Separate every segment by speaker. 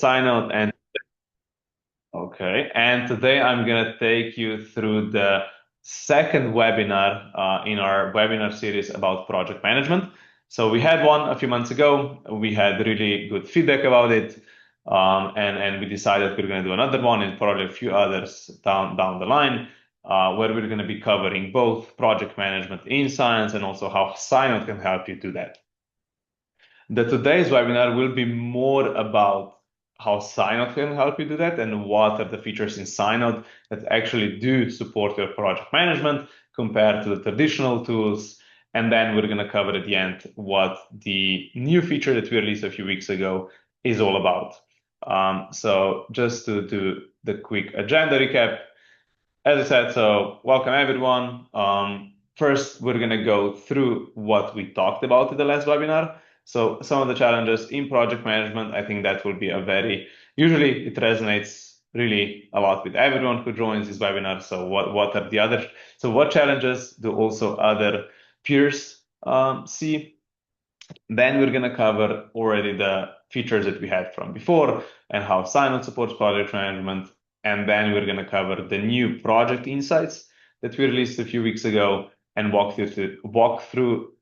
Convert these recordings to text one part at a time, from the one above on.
Speaker 1: SciNote, and today I'm gonna take you through the second webinar in our webinar series about project management. So we had one a few months ago. We had really good feedback about it, and we decided we're gonna do another one and probably a few others down the line, where we're gonna be covering both project management in science and also how SciNote can help you do that. Today's webinar will be more about how SciNote can help you do that and what are the features in SciNote that actually do support your project management compared to the traditional tools. And then we're going to cover at the end what the new feature that we released a few weeks ago is all about. So just to do the quick agenda recap, as I said, so welcome everyone. First, we're going to go through what we talked about in the last webinar. So some of the challenges in project management, I think that will be usually it resonates really a lot with everyone who joins this webinar. So what challenges do also other peers see? Then we're going to cover already the features that we had from before and how SciNote supports project management. And then we're going to cover the new project insights that we released a few weeks ago and walk through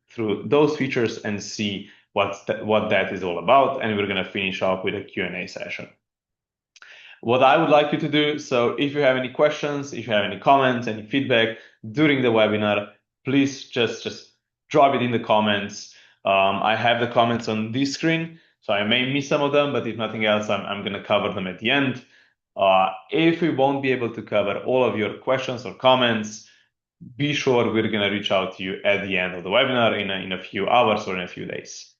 Speaker 1: those features and see what that is all about. And we're going to finish off with a Q&A session. What I would like you to do, so if you have any questions, if you have any comments, any feedback during the webinar, please just drop it in the comments. I have the comments on this screen, so I may miss some of them, but if nothing else, I'm going to cover them at the end. If we won't be able to cover all of your questions or comments, be sure we're going to reach out to you at the end of the webinar in a few hours or in a few days.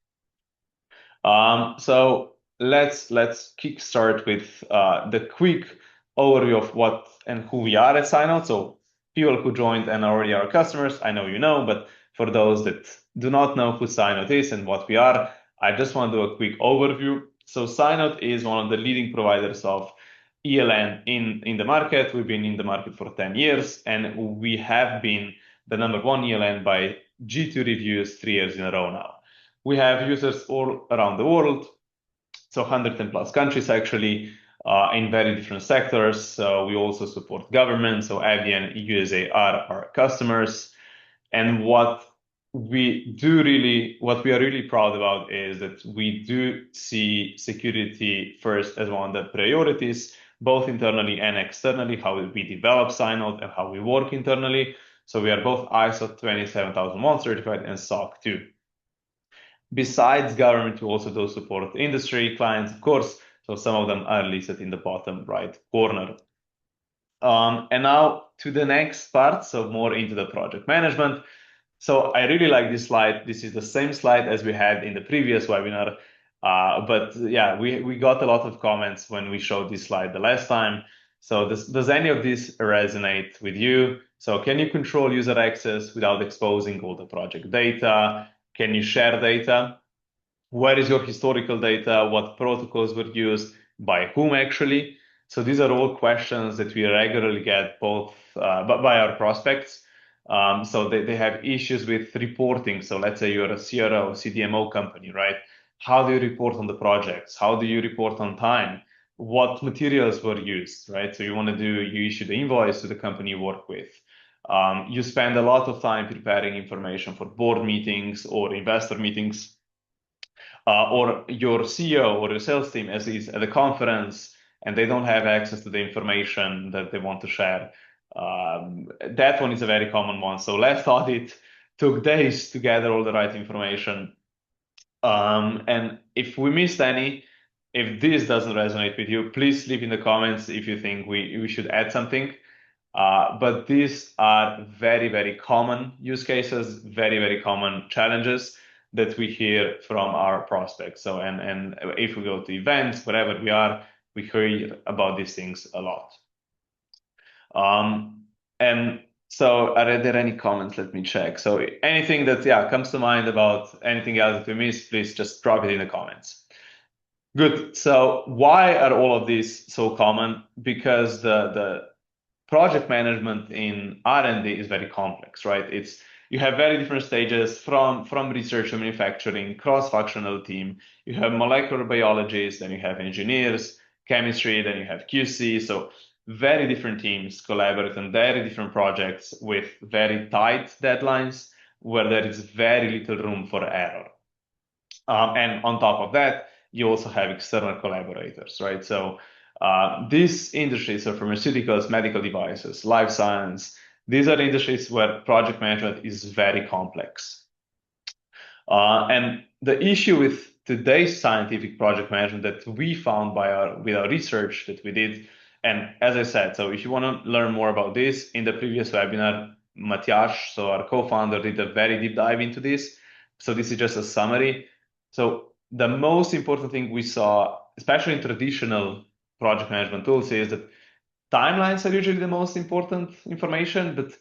Speaker 1: So let's kickstart with the quick overview of what and who we are at SciNote. So people who joined and already are customers, I know you know, but for those that do not know who SciNote is and what we are, I just want to do a quick overview. So SciNote is one of the leading providers of ELN in the market. We've been in the market for 10 years, and we have been the number one ELN by G2 reviews 3 years in a row now. We have users all around the world, so 110 plus countries actually, in very different sectors. So we also support government, so ABN, USA are our customers. And what we are really proud about is that we do see security first as one of the priorities, both internally and externally, how we develop SciNote and how we work internally. So we are both ISO 27001 certified and SOC 2. Besides government, we also do support industry clients, of course. So some of them are listed in the bottom right corner. And now to the next part, so more into the project management. So I really like this slide. This is the same slide as we had in the previous webinar. But yeah, we got a lot of comments when we showed this slide the last time. So does any of this resonate with you? So can you control user access without exposing all the project data? Can you share data? Where is your historical data? What protocols were used? By whom actually? So these are all questions that we regularly get both by our prospects. So they have issues with reporting. So let's say you're a CRO, CDMO company, right? How do you report on the projects? How do you report on time? What materials were used, right? So you issue the invoice to the company you work with. You spend a lot of time preparing information for board meetings or investor meetings, or your CEO or your sales team is at a conference and they don't have access to the information that they want to share. That one is a very common one. So last audit took days to gather all the right information. And if we missed any, if this doesn't resonate with you, please leave in the comments if you think we should add something. But these are very, very common use cases, very, very common challenges that we hear from our prospects. So, and if we go to events, wherever we are, we hear about these things a lot. And so are there any comments? Let me check. So anything that comes to mind about anything else that we missed, please just drop it in the comments. Good. So why are all of these so common? Because the project management in R&D is very complex, right? you have very different stages from research to manufacturing, cross-functional team. You have molecular biologists, then you have engineers, chemistry, then you have QC. So very different teams collaborate on very different projects with very tight deadlines where there is very little room for error. And on top of that, you also have external collaborators, right? So these industries, so pharmaceuticals, medical devices, life science, these are industries where project management is very complex. And the issue with today's scientific project management that we found with our research that we did, and as I said, so if you want to learn more about this, in the previous webinar, Matthias, so our co-founder, did a very deep dive into this. So this is just a summary. So the most important thing we saw, especially in traditional project management tools, is that timelines are usually the most important information, but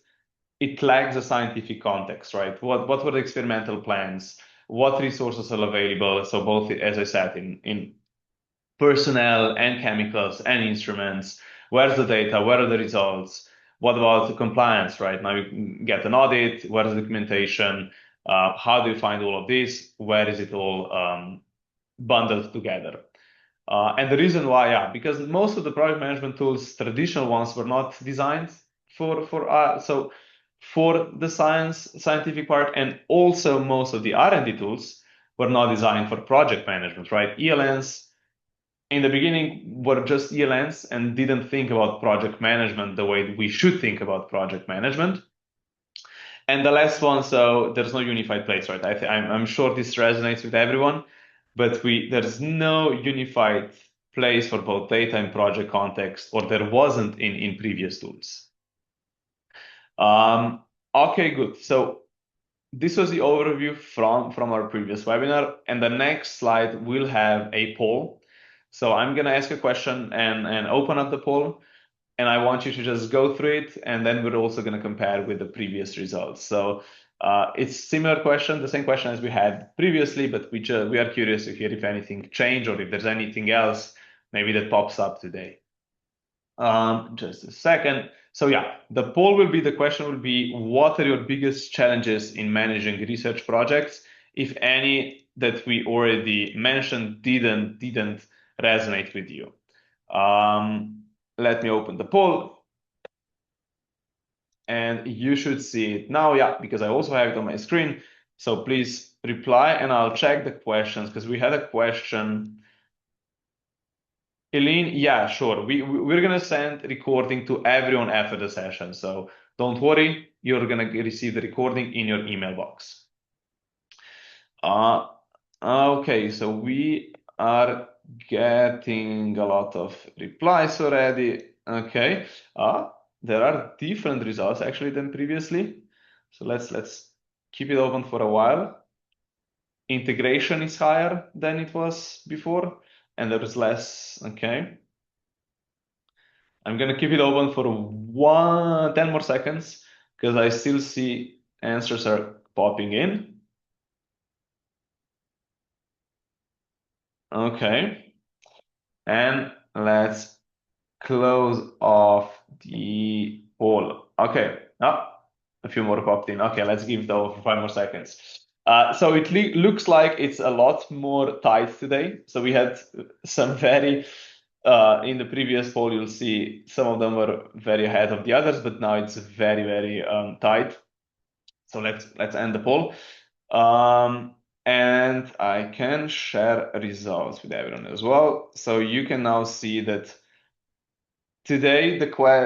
Speaker 1: it lacks a scientific context, right? What were the experimental plans? What resources are available? So both, as I said, in personnel and chemicals and instruments. Where's the data? Where are the results? What about the compliance, right? Now you get an audit. Where is the documentation? How do you find all of this? Where is it all bundled together? And the reason why, yeah, because most of the project management tools, traditional ones, were not designed for the scientific part, and also most of the R&D tools were not designed for project management, right? ELNs in the beginning were just ELNs and didn't think about project management the way we should think about project management. And the last one, so there's no unified place, right? I'm sure this resonates with everyone, but there's no unified place for both data and project context, or there wasn't in previous tools. Okay, good. So this was the overview from our previous webinar, and the next slide will have a poll. So I'm gonna ask a question and open up the poll, and I want you to just go through it, and then we're also gonna compare with the previous results. So it's similar question, the same question as we had previously, but we are curious to hear if anything changed or if there's anything else maybe that pops up today. Just a second. So yeah, the question will be, what are your biggest challenges in managing research projects? If any that we already mentioned didn't resonate with you. Let me open the poll. And you should see it now, yeah, because I also have it on my screen. So please reply and I'll check the questions because we had a question. Eileen, yeah, sure. We're gonna send recording to everyone after the session. So don't worry, you're gonna receive the recording in your email box. Okay, so we are getting a lot of replies already. Okay. There are different results actually than previously. So let's keep it open for a while. Integration is higher than it was before, and there is less. Okay. I'm gonna keep it open for 10 more seconds because I still see answers are popping in. Okay. And let's close off the poll. Okay. A few more popped in. Okay, let's give though for 5 more seconds. So it looks like it's a lot more tight today. So we had some very in the previous poll, you'll see some of them were very ahead of the others, but now it's very, very tight. So let's end the poll. And I can share results with everyone as well. So you can now see that today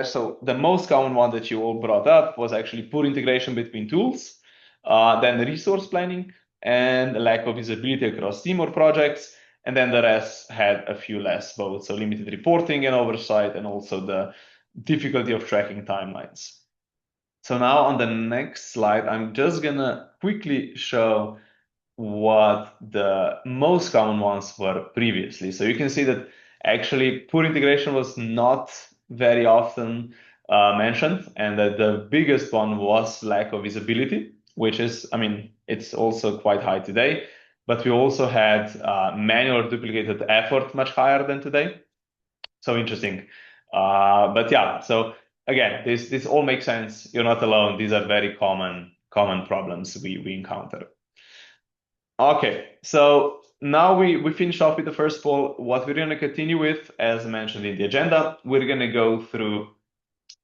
Speaker 1: so the most common one that you all brought up was actually poor integration between tools, then resource planning and lack of visibility across team or projects. And then the rest had a few less both. So limited reporting and oversight, and also the difficulty of tracking timelines. So now on the next slide, I'm just gonna quickly show what the most common ones were previously. So you can see that actually poor integration was not very often mentioned, and that the biggest one was lack of visibility, which is, I mean, it's also quite high today, but we also had manual duplicated effort much higher than today. So interesting. But yeah, so again, this all makes sense. You're not alone. These are very common common problems we encounter. Okay, so now we finished off with the first poll. What we're going to continue with, as mentioned in the agenda, we're going to go through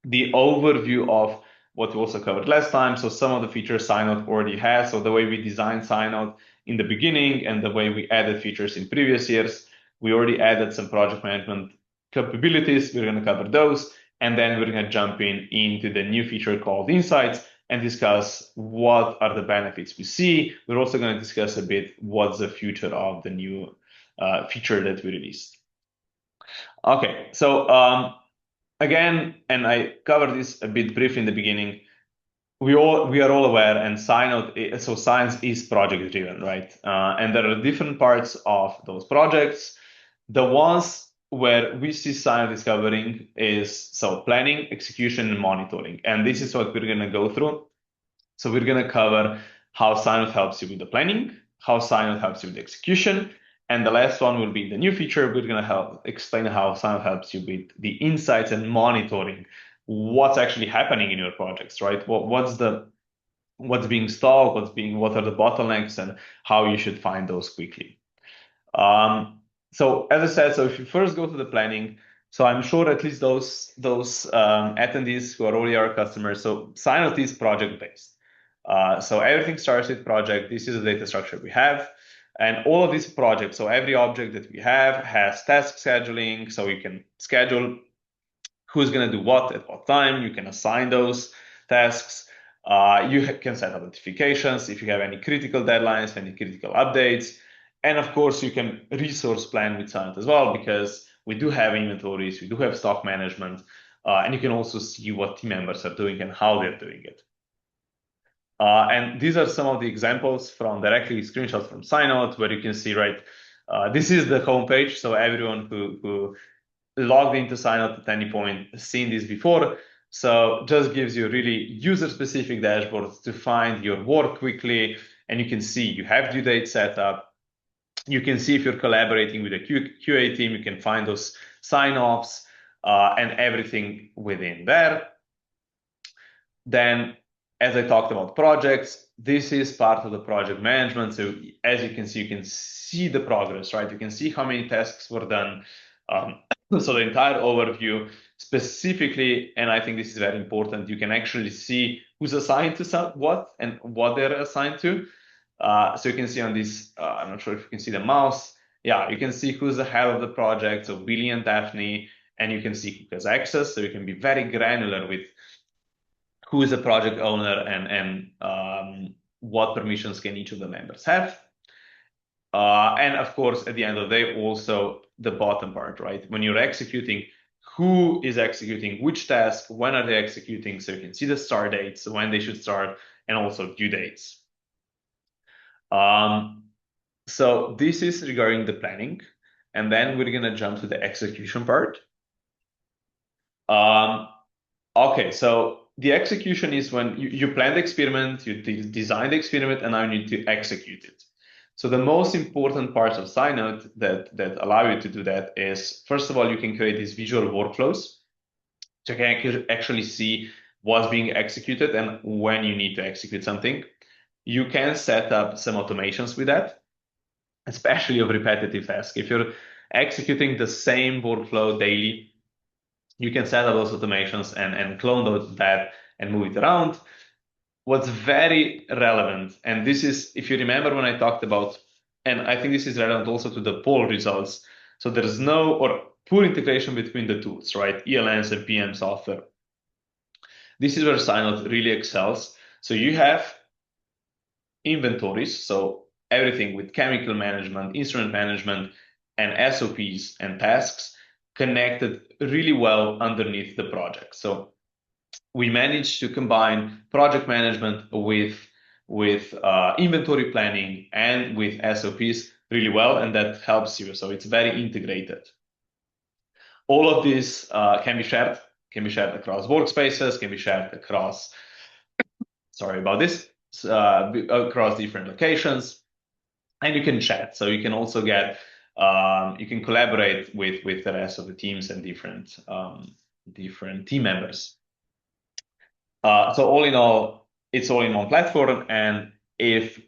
Speaker 1: the overview of what we also covered last time. So some of the features SciNote already has. So the way we designed SciNote in the beginning and the way we added features in previous years, we already added some project management capabilities. We're going to cover those. And then we're going to jump into the new feature called Insights and discuss what are the benefits we see. We're also going to discuss a bit what's the future of the new feature that we released. Okay, so again, and I covered this a bit brief in the beginning, we are all aware, and SciNote, so science is project driven, right? And there are different parts of those projects. The ones where we see SciNote discovering is so planning, execution, and monitoring. And this is what we're going to go through. So we're going to cover how SciNote helps you with the planning, how SciNote helps you with the execution, and the last one will be the new feature. We're going to explain how SciNote helps you with the insights and monitoring what's actually happening in your projects, right? What's being stalled, what are the bottlenecks, and how you should find those quickly. So as I said, so if you first go to the planning, so I'm sure at least those attendees who are already our customers, so SciNote is project based. So everything starts with project. This is the data structure we have. And all of these projects, so every object that we have has task scheduling. So you can schedule who's going to do what at what time. You can assign those tasks. You can set up notifications if you have any critical deadlines, any critical updates. And of course, you can resource plan with SciNote as well, because we do have inventories, we do have stock management, and you can also see what team members are doing and how they're doing it. And these are some of the examples from directly screenshots from SciNote, where you can see, right, this is the homepage. So everyone who logged into SciNote at any point has seen this before. So just gives you really user-specific dashboards to find your work quickly. And you can see you have due date set up. You can see if you're collaborating with a QA team, you can find those sign-offs and everything within there. Then, as I talked about projects, this is part of the project management. So as you can see the progress, right? You can see how many tasks were done. So the entire overview specifically, and I think this is very important, you can actually see who's assigned to what and what they're assigned to. So you can see on this, I'm not sure if you can see the mouse. Yeah, you can see who's the head of the project, so Billy and Daphne, and you can see who has access. So you can be very granular with who is the project owner and what permissions can each of the members have. And of course, at the end of the day, also the bottom part, right? When you're executing, who is executing which task, when are they executing? So you can see the start dates, when they should start, and also due dates. So this is regarding the planning. And then we're going to jump to the execution part. Okay, so the execution is when you plan the experiment, you design the experiment, and now you need to execute it. So the most important parts of SciNote that allow you to do that is, first of all, you can create these visual workflows. So you can actually see what's being executed and when you need to execute something. You can set up some automations with that, especially of repetitive tasks. If you're executing the same workflow daily, you can set up those automations and clone that and move it around. What's very relevant, and this is, if you remember when I talked about, and I think this is relevant also to the poll results. So there's no or poor integration between the tools, right? ELNs and PM software. This is where SciNote really excels. So you have inventories, so everything with chemical management, instrument management, and SOPs and tasks connected really well underneath the project. So we managed to combine project management with inventory planning and with SOPs really well, and that helps you. So it's very integrated. All of this can be shared across workspaces, can be shared across, sorry about this, across different locations, and you can chat. So you can also get, you can collaborate with the rest of the teams and different team members. So all in all, it's all in one platform. And if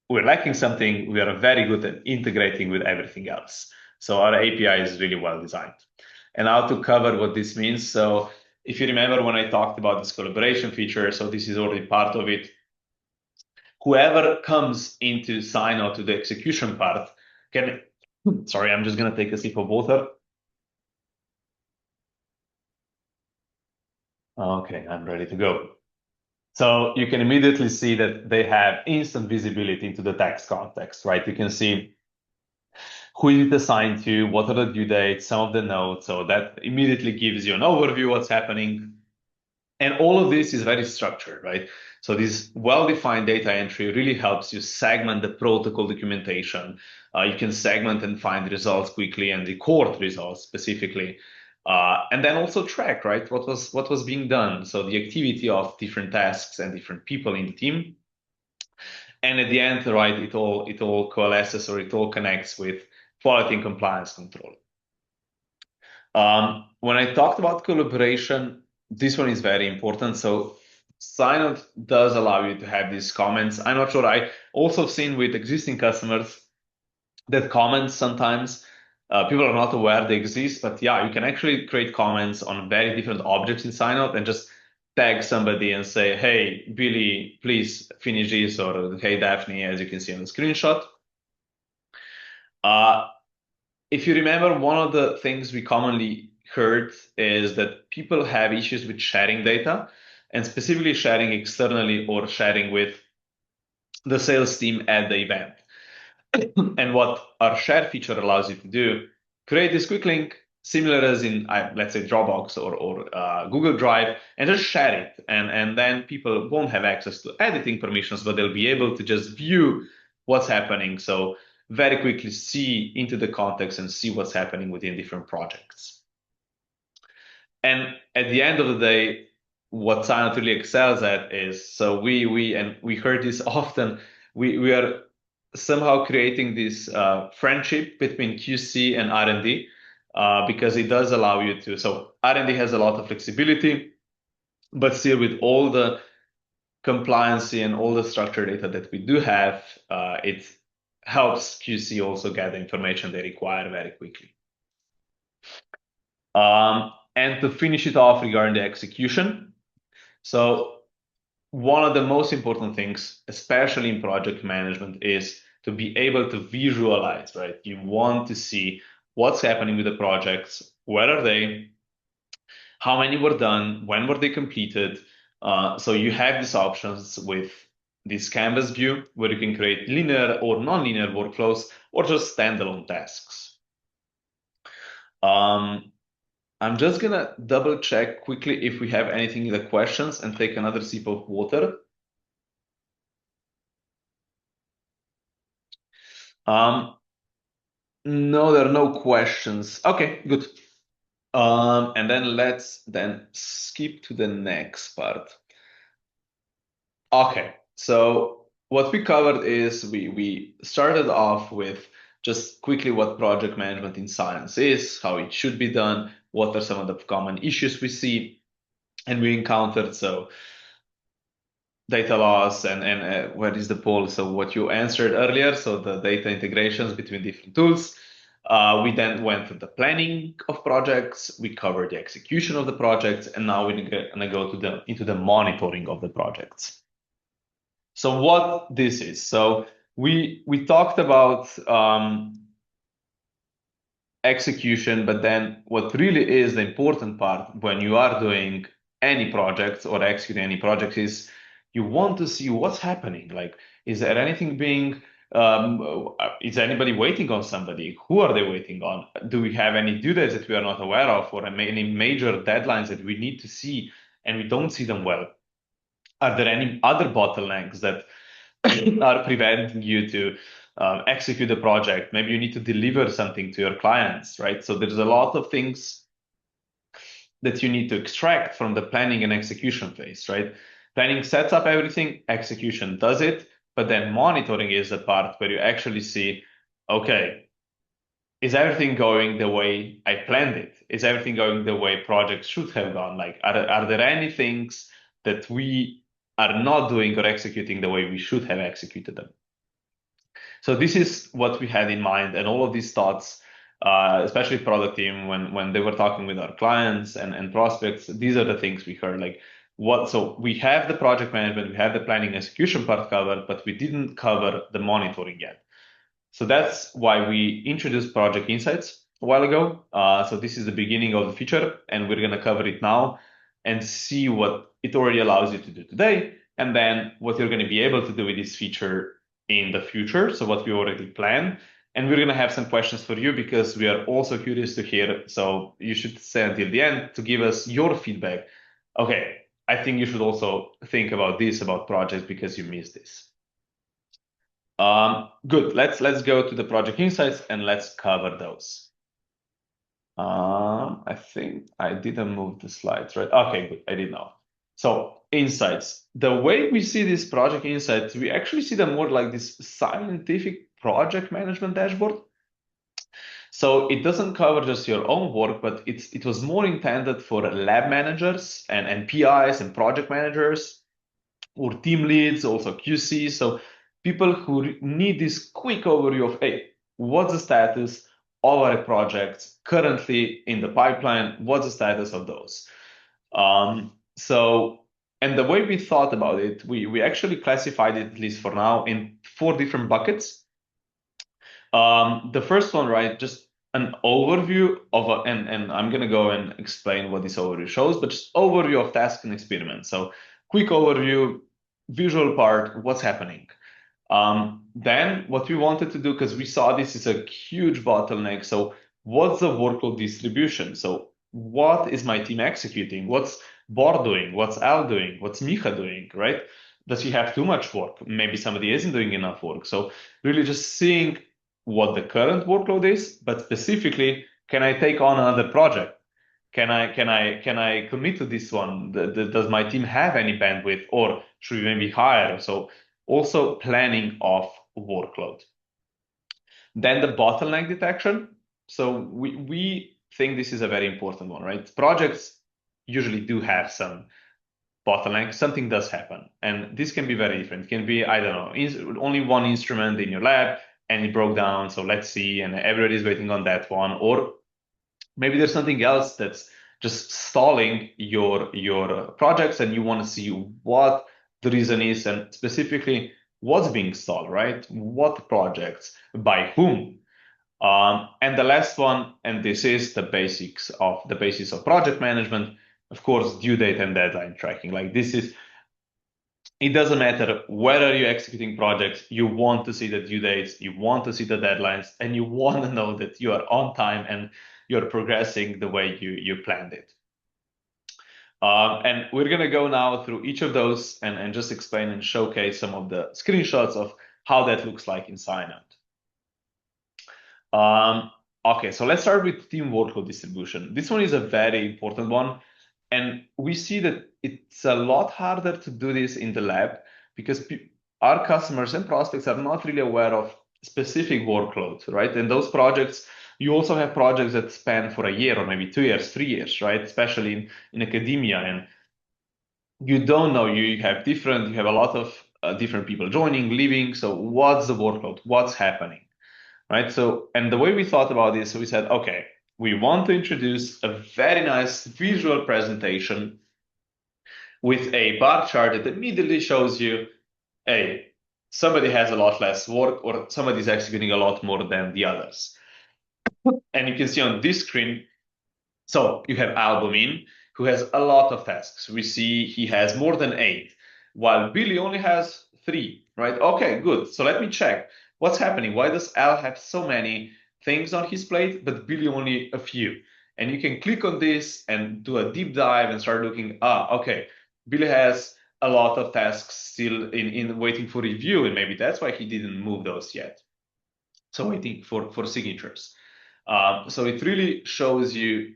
Speaker 1: we're lacking something, we are very good at integrating with everything else. So our API is really well designed. And now to cover what this means. So if you remember when I talked about this collaboration feature, so this is already part of it. Whoever comes into SciNote to the execution part can, sorry, I'm just going to take a sip of water. Okay, I'm ready to go. So you can immediately see that they have instant visibility into the text context, right? You can see who is it assigned to, what are the due dates, some of the notes. So that immediately gives you an overview of what's happening. And all of this is very structured, right? So this well-defined data entry really helps you segment the protocol documentation. You can segment and find results quickly and record results specifically. And then also track, right? What was being done. So the activity of different tasks and different people in the team. And at the end, right, it all coalesces or it all connects with quality and compliance control. When I talked about collaboration, this one is very important. So SciNote does allow you to have these comments. I'm not sure. I also seen with existing customers that comments sometimes people are not aware they exist, but yeah, you can actually create comments on very different objects in SciNote and just tag somebody and say, hey, Billy, please finish this, or hey, Daphne, as you can see on the screenshot. Uh, if you remember, one of the things we commonly heard is that people have issues with sharing data and specifically sharing externally or sharing with the sales team at the event. And what our share feature allows you to do, create this quick link, similar as in, let's say, Dropbox or Google Drive, and just share it. And then people won't have access to editing permissions, but they'll be able to just view what's happening. So very quickly see into the context and see what's happening within different projects. And at the end of the day, what SciNote really excels at is, so we heard this often, we are somehow creating this friendship between QC and R&D because it does allow you to. So R&D has a lot of flexibility, but still with all the compliancy and all the structured data that we do have, it helps QC also get the information they require very quickly. And to finish it off regarding the execution, so one of the most important things, especially in project management, is to be able to visualize, right? You want to see what's happening with the projects, where are they, how many were done, when were they completed. So you have these options with this canvas view where you can create linear or non-linear workflows or just standalone tasks. I'm just gonna double check quickly if we have anything in the questions and take another sip of water. No, there are no questions. Okay, good. And then let's then skip to the next part. Okay, so what we covered is we started off with just quickly what project management in science is, how it should be done, what are some of the common issues we see and we encountered. So data loss and what is the poll? So what you answered earlier, so the data integrations between different tools. We then went through the planning of projects, we covered the execution of the projects, and now we're gonna go into the monitoring of the projects. So what this is? So we talked about execution, but then what really is the important part when you are doing any projects or executing any projects is you want to see what's happening. Like, is there anything being, is anybody waiting on somebody? Who are they waiting on? Do we have any due dates that we are not aware of or any major deadlines that we need to see and we don't see them well? Are there any other bottlenecks that are preventing you to execute the project? Maybe you need to deliver something to your clients, right? So there's a lot of things that you need to extract from the planning and execution phase, right? Planning sets up everything, execution does it, but then monitoring is the part where you actually see, okay, is everything going the way I planned it? Is everything going the way projects should have gone? Like, are there any things that we are not doing or executing the way we should have executed them. So this is what we had in mind, and all of these thoughts, especially product team, when they were talking with our clients and prospects, these are the things we heard. Like what? So we have the project management, we have the planning execution part covered, but we didn't cover the monitoring yet. So that's why we introduced Project Insights a while ago. So this is the beginning of the feature, and we're gonna cover it now and see what it already allows you to do today, and then what you're gonna be able to do with this feature in the future. So what we already planned. And we're going to have some questions for you because we are also curious to hear. So you should stay until the end to give us your feedback. Okay, I think you should also think about this, about projects, because you missed this. Good. Let's go to the project insights and let's cover those. I think I didn't move the slides, right? Okay, good. I did now. So insights. The way we see these project insights, we actually see them more like this scientific project management dashboard. So it doesn't cover just your own work, but it was more intended for lab managers and PIs and project managers or team leads, also QC. So people who need this quick overview of, hey, what's the status of our projects currently in the pipeline? What's the status of those? And the way we thought about it, we actually classified it, at least for now, in 4 different buckets. The first one, right, just an overview of and I'm gonna go and explain what this overview shows, but just overview of task and experiment. So quick overview, visual part, what's happening. Then what we wanted to do, because we saw this is a huge bottleneck. So what's the workload distribution? So what is my team executing? What's Bor doing? What's Al doing? What's Micha doing, right? Does he have too much work? Maybe somebody isn't doing enough work. So really just seeing what the current workload is, but specifically, can I take on another project? Can I commit to this one? Does my team have any bandwidth, or should we maybe hire? So also planning of workload. Then the bottleneck detection. So we think this is a very important one, right? Projects usually do have some bottleneck. Something does happen, and this can be very different. It can be, I don't know, only one instrument in your lab and it broke down. So let's see, and everybody's waiting on that one, or maybe there's something else that's just stalling your projects, and you want to see what the reason is, and specifically what's being stalled, right? What projects, by whom? And the last one, and this is the basis of project management, of course, due date and deadline tracking. Like this is, it doesn't matter whether you're executing projects, you want to see the due dates, you want to see the deadlines, and you want to know that you are on time and you're progressing the way you planned it. And we're going to go now through each of those and just explain and showcase some of the screenshots of how that looks like in SciNote. Okay, so let's start with team workload distribution. This one is a very important one. And we see that it's a lot harder to do this in the lab because our customers and prospects are not really aware of specific workloads, right? And those projects, you also have projects that span for a year or maybe 2 years, 3 years, right? Especially in academia. And you don't know, you have a lot of different people joining, leaving. So what's the workload? What's happening, right? So, and the way we thought about this, we said, okay, we want to introduce a very nice visual presentation with a bar chart that immediately shows you, hey, somebody has a lot less work or somebody's executing a lot more than the others. And you can see on this screen, so you have Albumin, who has a lot of tasks. We see he has more than 8, while Billy only has 3, right? Okay, good. So let me check. What's happening? Why does Al have so many things on his plate, but Billy only a few? And you can click on this and do a deep dive and start looking, okay, Billy has a lot of tasks still in waiting for review, and maybe that's why he didn't move those yet. So waiting for signatures. So it really shows you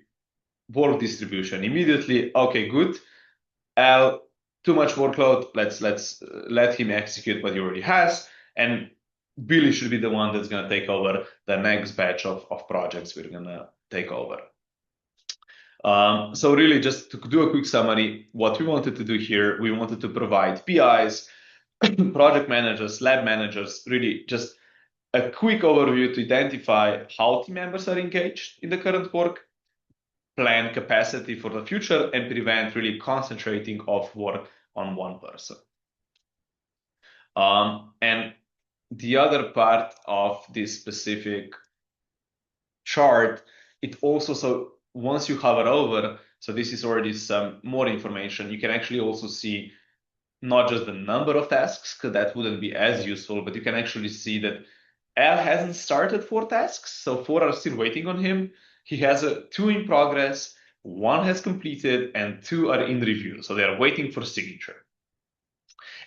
Speaker 1: work distribution immediately. Okay, good. Al, too much workload. Let's let him execute what he already has, and Billy should be the one that's going to take over the next batch of projects we're going to take over. So really, just to do a quick summary, what we wanted to do here, we wanted to provide PIs, project managers, lab managers, really just a quick overview to identify how team members are engaged in the current work, plan capacity for the future, and prevent really concentrating of work on one person. And the other part of this specific chart, it also, so once you hover over, so this is already some more information, you can actually also see not just the number of tasks, because that wouldn't be as useful, but you can actually see that Al hasn't started 4 tasks, so 4 are still waiting on him. He has 2 in progress, 1 has completed, and 2 are in review, so they are waiting for signature.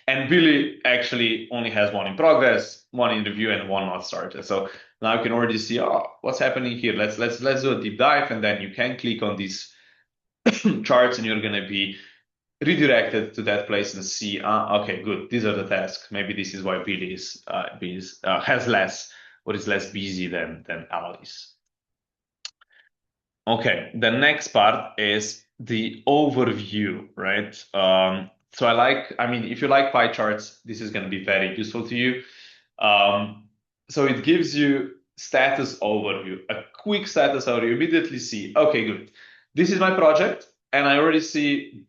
Speaker 1: And Billy actually only has 1 in progress, 1 in review, and 1 not started. So now you can already see, oh, what's happening here? Let's do a deep dive, and then you can click on these charts, and you're going to be redirected to that place and see, okay, good, these are the tasks. Maybe this is why Billy has less or is less busy than Alice. Okay, the next part is the overview, right? So I mean, if you like pie charts, this is going to be very useful to you. So it gives you status overview, a quick status overview. You immediately see, okay, good. This is my project, and I already see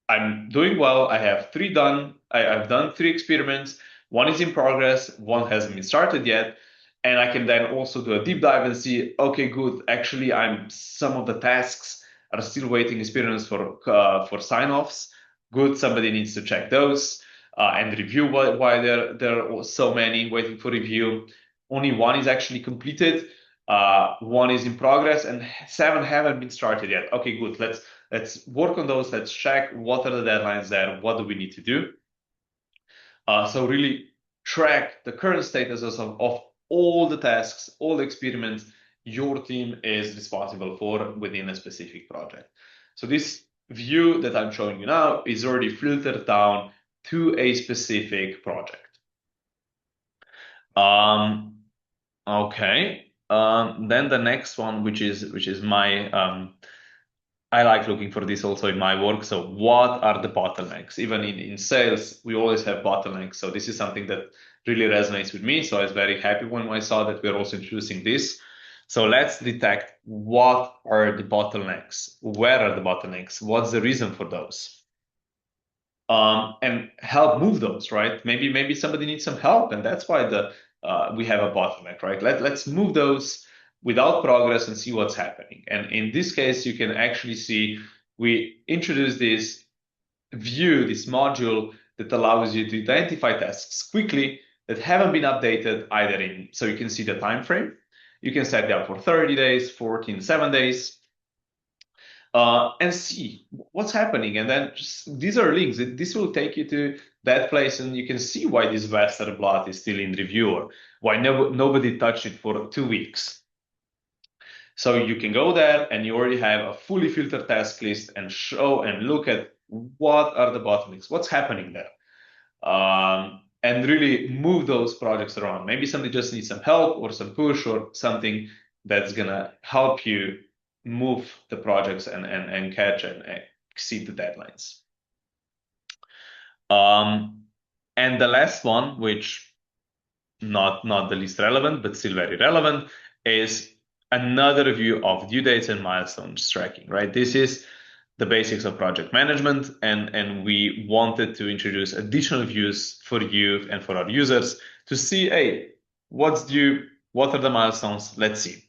Speaker 1: I'm doing well. I have 3 done. I've done 3 experiments. 1 is in progress. 1 hasn't been started yet. And I can then also do a deep dive and see, okay, good. Actually, some of the tasks are still waiting experiments for sign-offs. Good. Somebody needs to check those and review why there are so many waiting for review. Only 1 is actually completed. 1 is in progress, and 7 haven't been started yet. Okay, good. Let's work on those. Let's check what are the deadlines there. What do we need to do? So really track the current status of all the tasks, all the experiments your team is responsible for within a specific project. So this view that I'm showing you now is already filtered down to a specific project. Okay. Then the next one, which is my I like looking for this also in my work. So what are the bottlenecks? Even in sales, we always have bottlenecks. So this is something that really resonates with me. So I was very happy when I saw that we're also introducing this. So let's detect what are the bottlenecks? Where are the bottlenecks? What's the reason for those? And help move those, right? Maybe somebody needs some help, and that's why we have a bottleneck, right? Let's move those without progress and see what's happening. And in this case, you can actually see we introduce this view, this module that allows you to identify tasks quickly that haven't been updated either so you can see the time frame. You can set it up for 30 days, 14, 7 days, and see what's happening. And then these are links. This will take you to that place, and you can see why this Westerblad is still in review, or why nobody touched it for 2 weeks. So you can go there, and you already have a fully filtered task list, and show and look at what are the bottlenecks, what's happening there, and really move those projects around. Maybe somebody just needs some help or some push or something that's gonna help you move the projects and catch and exceed the deadlines. And the last one, which not the least relevant, but still very relevant, is another view of due dates and milestones tracking, right? This is the basics of project management, and we wanted to introduce additional views for you and for our users to see, hey, what's due, what are the milestones, let's see.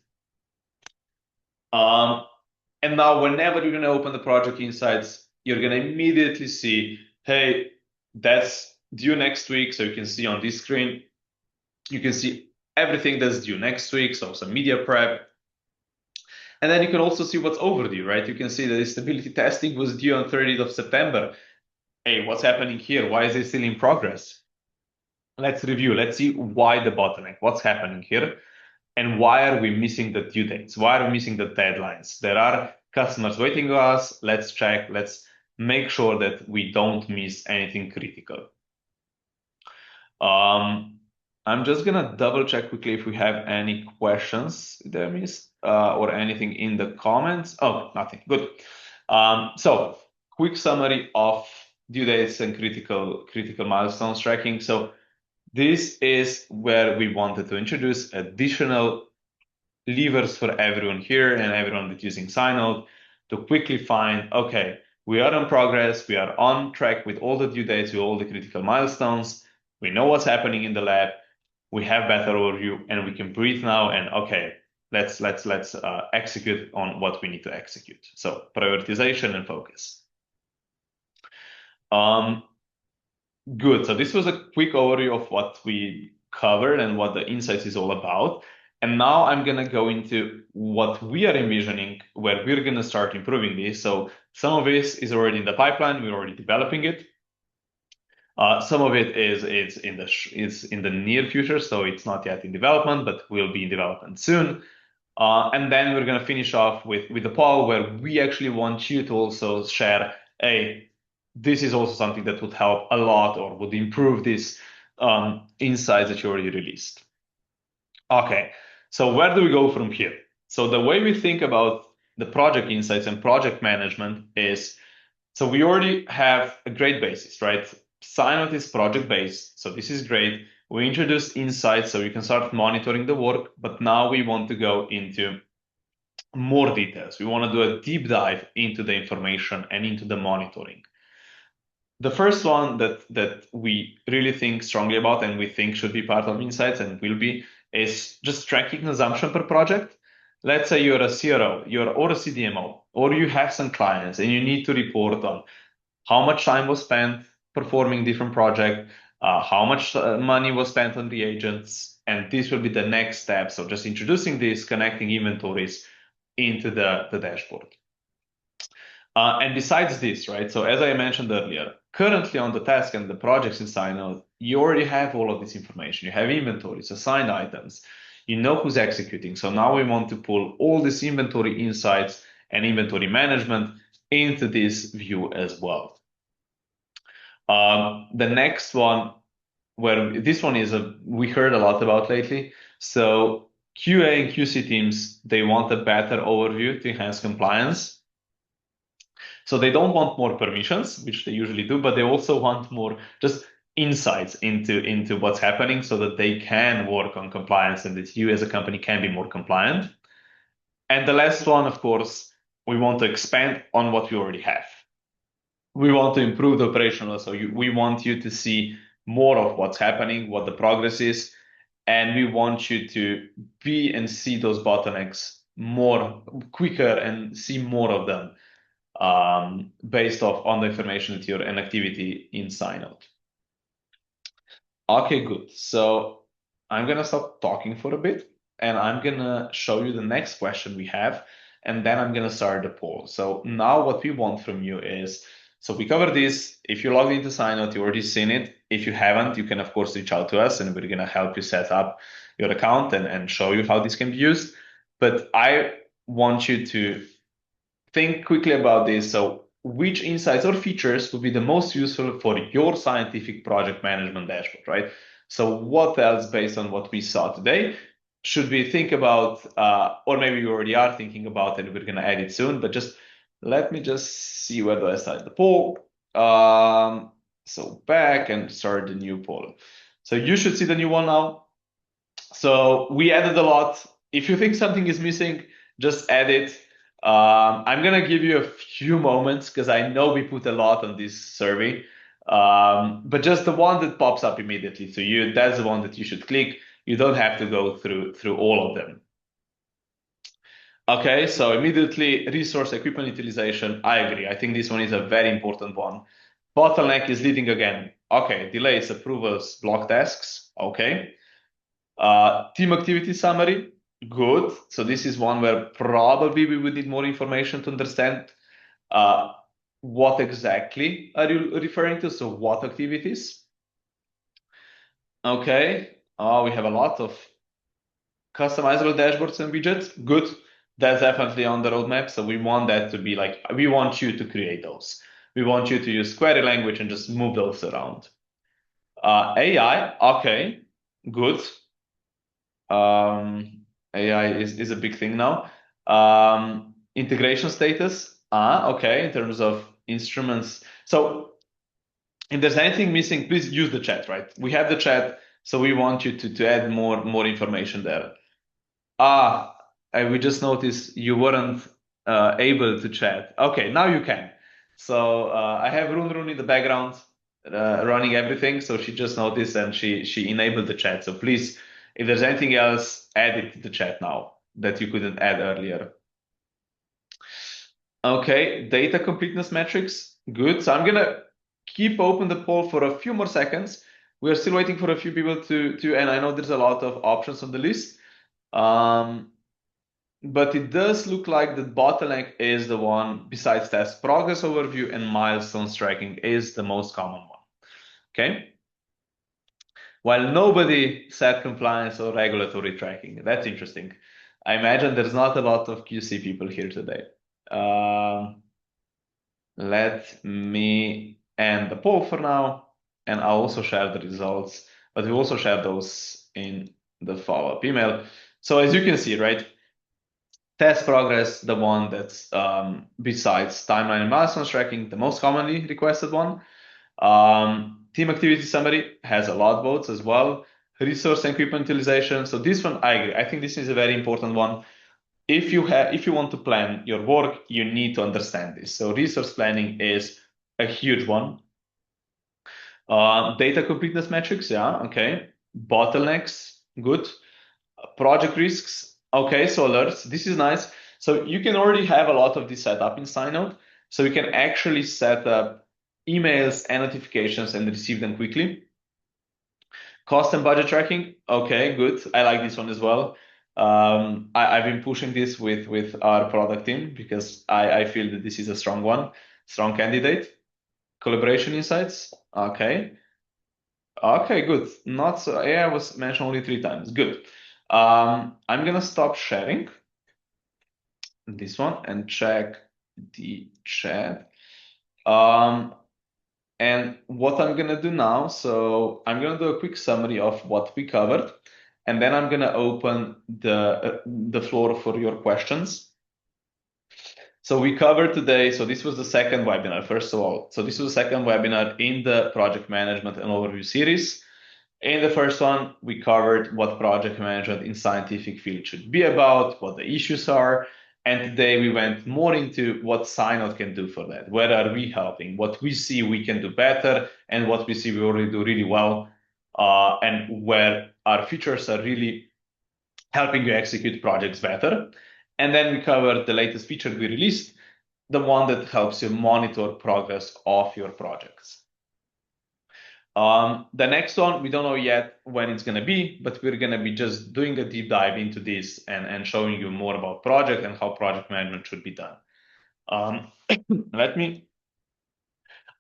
Speaker 1: And now whenever you're going to open the project insights, you're going to immediately see, hey, that's due next week. So you can see on this screen, you can see everything that's due next week. So some media prep. And then you can also see what's overdue, right? You can see that the stability testing was due on 30th of September. Hey, what's happening here? Why is it still in progress? Let's review. Let's see why the bottleneck. What's happening here? And why are we missing the due dates? Why are we missing the deadlines? There are customers waiting for us. Let's check. Let's make sure that we don't miss anything critical. I'm just gonna double check quickly if we have any questions that I missed or anything in the comments. Oh, nothing. Good. So quick summary of due dates and critical milestones tracking. So this is where we wanted to introduce additional levers for everyone here and everyone that's using SciNote to quickly find, okay, we are on progress, we are on track with all the due dates, with all the critical milestones, we know what's happening in the lab, we have better overview, and we can breathe now and okay, let's execute on what we need to execute. So prioritization and focus. Um, Good. So this was a quick overview of what we covered and what the insights is all about. And now I'm going to go into what we are envisioning, where we're going to start improving this. So some of this is already in the pipeline. We're already developing it. Some of it is in the near future, so it's not yet in development, but will be in development soon. And then we're going to finish off with the poll where we actually want you to also share this is also something that would help a lot or would improve these insights that you already released. Okay, so where do we go from here? So the way we think about the project insights and project management is, so we already have a great basis, right? SciNote is project based, so this is great. We introduced insights so you can start monitoring the work, but now we want to go into more details. We want to do a deep dive into the information and into the monitoring. The first one that we really think strongly about and we think should be part of insights and will be is just tracking consumption per project. Let's say you're a CRO, or a CDMO, or you have some clients and you need to report on how much time was spent performing different projects, how much money was spent on reagents, and this will be the next step. So just introducing this, connecting inventories into the dashboard. And besides this, right? So as I mentioned earlier, currently on the task and the projects in SciNote, you already have all of this information. You have inventories, assigned items. You know who's executing. So now we want to pull all this inventory insights and inventory management into this view as well. The next one, where this one is we heard a lot about lately. So QA and QC teams, they want a better overview to enhance compliance. So they don't want more permissions, which they usually do, but they also want more just insights into what's happening so that they can work on compliance and that you as a company can be more compliant. And the last one, of course, we want to expand on what we already have. We want to improve the operational. So we want you to see more of what's happening, what the progress is, and we want you to be and see those bottlenecks more quicker and see more of them based off on the information that you're an activity in SciNote. Okay, good. So I'm gonna stop talking for a bit and I'm gonna show you the next question we have, and then I'm gonna start the poll. So now what we want from you is, so we covered this. If you logged into SciNote, you already seen it. If you haven't, you can of course reach out to us and we're gonna help you set up your account and show you how this can be used. But I want you to think quickly about this. So which insights or features would be the most useful for your scientific project management dashboard, right? So what else based on what we saw today should we think about, or maybe you already are thinking about and we're going to add it soon, but just let me just see where do I start the poll. So back and start the new poll. So you should see the new one now. So we added a lot. If you think something is missing, just add it. I'm gonna give you a few moments because I know we put a lot on this survey. But just the one that pops up immediately to you, that's the one that you should click. You don't have to go through all of them. Okay, so immediately resource equipment utilization, I agree. I think this one is a very important one. Bottleneck is leading again. Okay, delays, approvals, block tasks. Okay. Team activity summary, good. So this is one where probably we would need more information to understand what exactly are you referring to? So what activities? Okay. We have a lot of customizable dashboards and widgets. Good. That's definitely on the roadmap. So we want that to be like, we want you to create those. We want you to use query language and just move those around. AI, okay. Good. AI is a big thing now. Integration status. Okay, in terms of instruments. So if there's anything missing, please use the chat, right? We have the chat, so we want you to add more information there. We just noticed you weren't able to chat. Okay, now you can. So I have Run in the background running everything. So she just noticed and she enabled the chat. So please, if there's anything else, add it to the chat now that you couldn't add earlier. Okay, data completeness metrics. Good. So I'm gonna keep open the poll for a few more seconds. We're still waiting for a few people and I know there's a lot of options on the list. But it does look like the bottleneck is the one, besides test progress overview and milestones tracking, is the most common one. Okay. While nobody said compliance or regulatory tracking. That's interesting. I imagine there's not a lot of QC people here today. Let me end the poll for now, and I'll also share the results, but we also share those in the follow-up email. So as you can see, right, test progress, the one that's besides timeline and milestones tracking, the most commonly requested one. Team activity summary has a lot of votes as well. Resource and equipment utilization. So this one, I agree. I think this is a very important one. If you want to plan your work, you need to understand this. So resource planning is a huge one. Data completeness metrics, yeah, okay. Bottlenecks, good. Project risks, okay. So alerts, this is nice. So you can already have a lot of this set up in SciNote. So you can actually set up emails and notifications and receive them quickly. Cost and budget tracking, okay, good. I like this one as well. I've been pushing this with our product team because I feel that this is a strong one, strong candidate. Collaboration insights, okay. Okay, good. Not so, AI was mentioned only 3 times. Good. I'm gonna stop sharing this one and check the chat. And what I'm gonna do now, so I'm gonna do a quick summary of what we covered, and then I'm gonna open the floor for your questions. So we covered today, so this was the second webinar, first of all. So this was the second webinar in the project management and overview series. In the first one, we covered what project management in scientific field should be about, what the issues are. And today we went more into what SciNote can do for that. Where are we helping? What we see we can do better and what we see we already do really well. And where our features are really helping you execute projects better. And then we covered the latest feature we released, the one that helps you monitor progress of your projects. The next one, we don't know yet when it's going to be, but we're going to be just doing a deep dive into this and showing you more about project and how project management should be done. Let me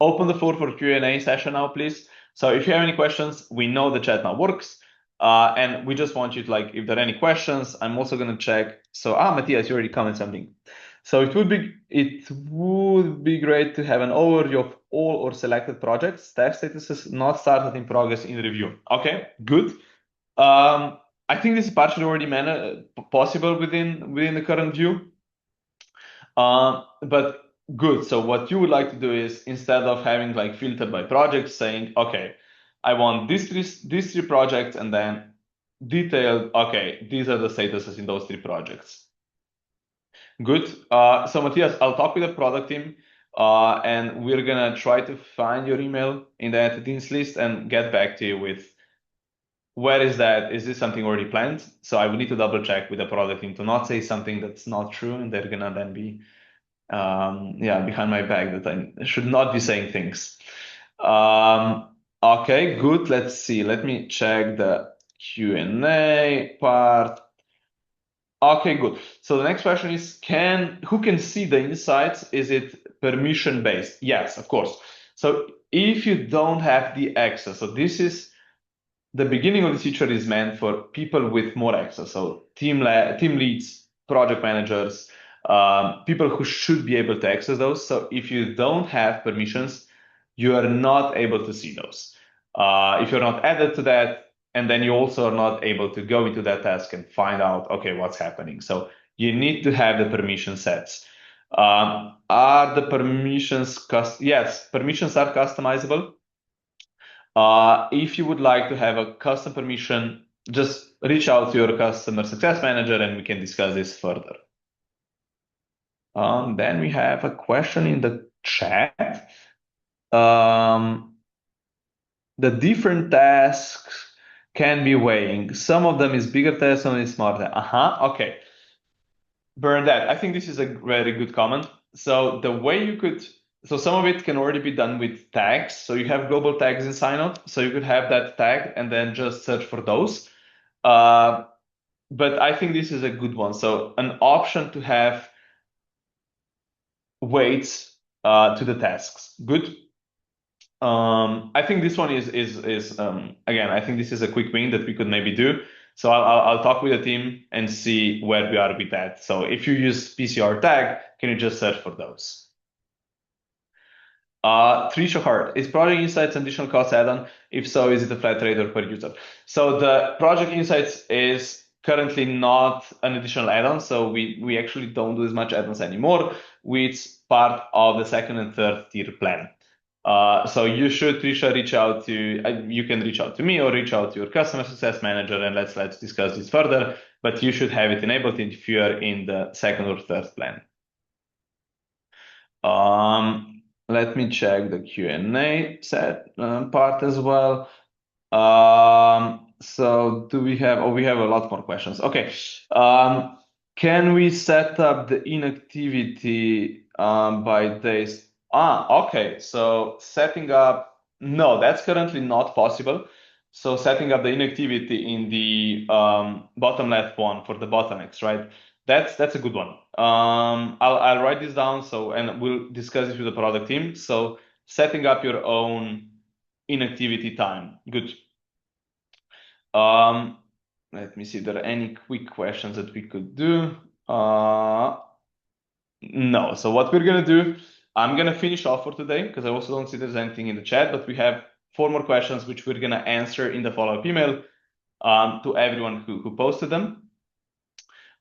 Speaker 1: open the floor for Q&A session now, please. So if you have any questions, we know the chat now works. And we just want you to, like, if there are any questions, I'm also going to check. So, Matthias, you already commented something. So it would be great to have an overview of all or selected projects, test statuses not started in progress in review. Okay, good. I think this is partially already possible within the current view. But good. So what you would like to do is, instead of having like filtered by projects, saying, okay, I want these three projects and then detailed, okay, these are the statuses in those 3 projects. Good. So Matthias, I'll talk with the product team, and we're gonna try to find your email in the entities list and get back to you with where is that? Is this something already planned? So I would need to double check with the product team to not say something that's not true, and they're gonna then be behind my back that I should not be saying things. Okay, good. Let's see. Let me check the Q&A part. Okay, good. So the next question is, who can see the insights? Is it permission based? Yes, of course. So if you don't have the access, so this is the beginning of the feature is meant for people with more access. So team leads, project managers, people who should be able to access those. So if you don't have permissions, you are not able to see those. If you're not added to that, and then you also are not able to go into that task and find out, okay, what's happening. So you need to have the permission sets. Are the permissions yes, permissions are customizable. If you would like to have a custom permission, just reach out to your customer success manager and we can discuss this further. Then we have a question in the chat. The different tasks can be weighing. Some of them is bigger tasks, some is smarter. Okay. Bernadette, I think this is a very good comment. So the way you could, so some of it can already be done with tags. So you have global tags in SciNote. So you could have that tag and then just search for those. But I think this is a good one. So an option to have weights to the tasks. Good. I think this one is again, I think this is a quick win that we could maybe do. So I'll talk with the team and see where we are with that. So if you use PCR tag, can you just search for those? Trisha Hart, is Project Insights an additional cost add-on? If so, is it a flat rate or per user? So the Project Insights is currently not an additional add-on. So we actually don't do as much add-ons anymore. It's part of the second and third tier plan. So you should, Trisha, reach out to, you can reach out to me or reach out to your customer success manager and let's discuss this further. But you should have it enabled if you are in the second or third plan. Let me check the Q&A set part as well. So do we have, we have a lot more questions. Okay. Can we set up the inactivity by days? Okay. So setting up, no, that's currently not possible. So setting up the inactivity in the bottom left one for the bottlenecks, right? That's a good one. I'll write this down and we'll discuss it with the product team. So setting up your own inactivity time. Good. Let me see if there are any quick questions that we could do. No. So what we're gonna do, I'm gonna finish off for today because I also don't see there's anything in the chat, but we have 4 more questions which we're gonna answer in the follow-up email to everyone who posted them.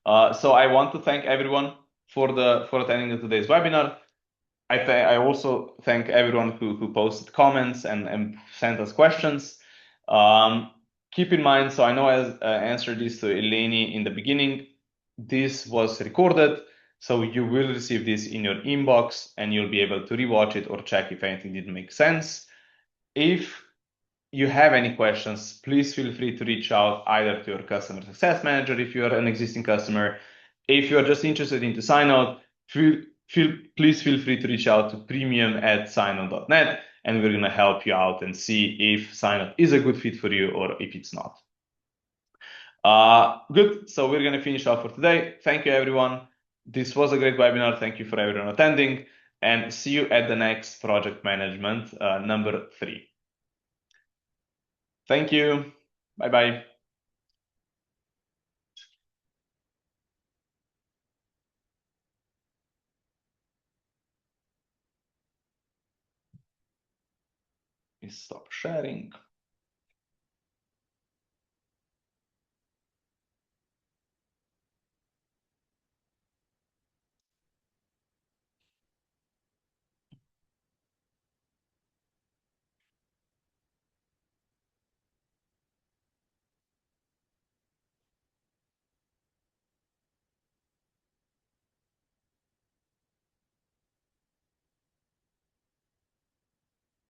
Speaker 1: So I want to thank everyone for attending today's webinar. I also thank everyone who posted comments and sent us questions. Keep in mind, so I know I answered this to Eleni in the beginning. This was recorded, so you will receive this in your inbox and you'll be able to rewatch it or check if anything didn't make sense. If you have any questions, please feel free to reach out either to your customer success manager if you're an existing customer. If you're just interested into SciNote, please feel free to reach out to premium@scinote.net and we're going to help you out and see if SciNote is a good fit for you or if it's not. Good. So we're going to finish off for today. Thank you, everyone. This was a great webinar. Thank you for everyone attending and see you at the next project management number 3. Thank you. Bye-bye. Stop sharing.